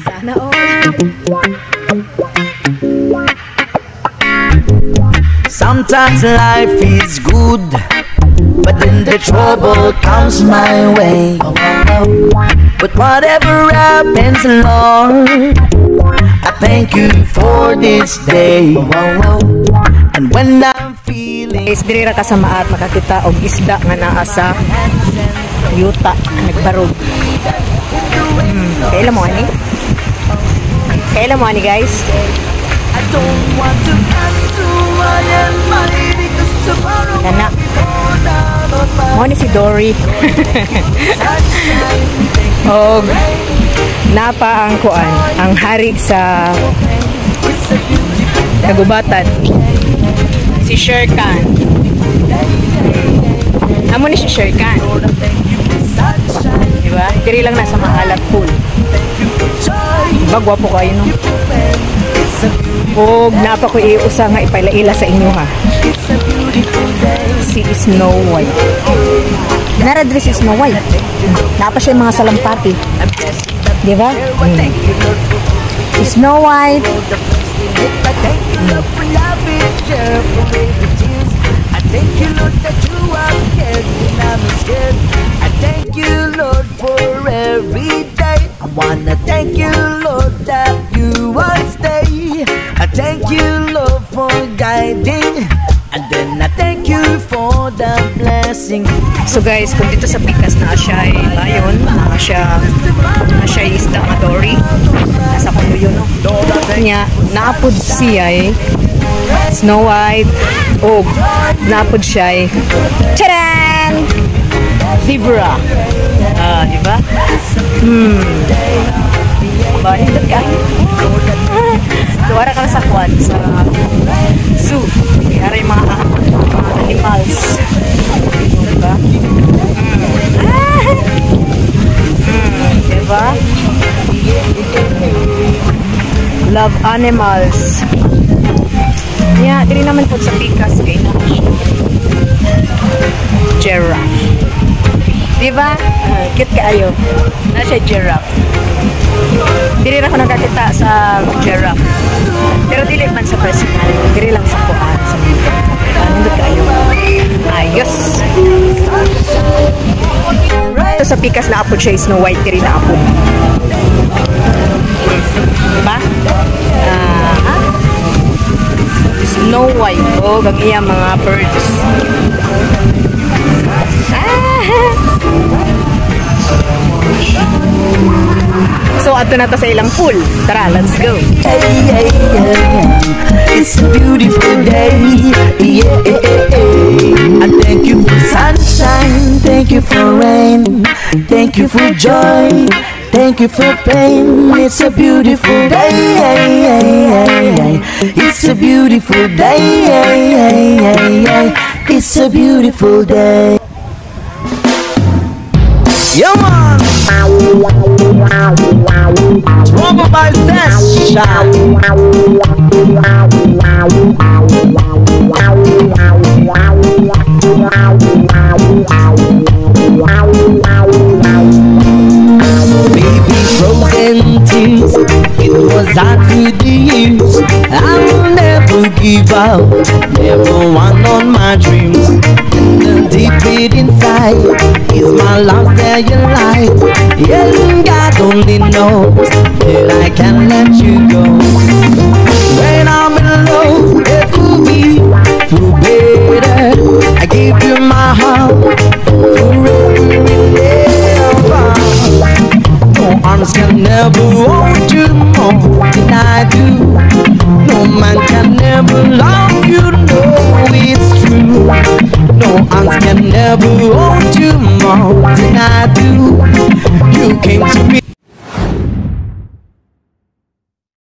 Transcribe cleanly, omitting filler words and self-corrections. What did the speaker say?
Sana all. Sometimes life is good, but then the trouble comes my way. But whatever happens, Lord, I thank you for this day. And when I'm feeling Guys, diri ra ka sa maat makakita og isda nga naa sa yuta nagbarog. Kailan mo ani? Kailan mo ani guys? I don't want to act too high and mighty because tomorrow Kana. Mo ni si Dory. Og napa ang kuan, ang hari sa kagubatan. Si Shere Khan. Amo ni si Shere Khan. Diba? Diri lang nasa maalat pool. Bagwa po kayo, no? Og napa ko iusa nga ipailaila sa inyo ha. Si Snow White. Naradre si Snow White. Napa siya yung mga salampati. Diba? Si Snow White. Thank you, Lord, that you are cared when I'm scared. I thank you, Lord, for every day. I wanna thank you, Lord, that you will stay. I thank you, Lord, for guiding. And then I thank you for the blessing. So guys, kung dito sa Pikas na siya ay layon, na siya ay isda nga Dory. Nasa kuno yun, no? Nya, naapod siya ay Snow White. O, naapod siya ay tcharan! Zebra. Diba? Ba, hindot ka? Duwara ka na sa kwan, sa zoo. Kaya rin mga animals. Diba? Diba? Love animals. Yeah, dili naman po sa Pikas kay na giraffe. Diba? Cute kaayo. Na siya giraffe. Dili na ko nakakita sa giraffe. Pero dili man sa personal. Dili lang sa kuan. Nandun kaayo. Ayos. Sa Pikas na apod siya Snow White. Dili na apod. Diba? Snow White. O, gag-iya mga birds. So, ato na to sa ilang pool. Tara, let's go. Hey, hey, yeah. It's a beautiful day. Yeah, I thank you for sunshine. Thank you for rain. Thank you for joy. Thank you for pain. It's a beautiful day. It's a beautiful day. It's a beautiful day. Yo, man. Trouble by Session. Baby, frozen tears. It was hard through the years. I will never give up. Never want on my dreams. And deep inside is my love that you like. Yeah, God only knows that I can't let you go. When I'm in love, it could be feel better. I gave you my heart forever and ever. No arms can never hold you more than I do. No man can never love you, no, it's true. No arms can never hold you more than I do. You came to me.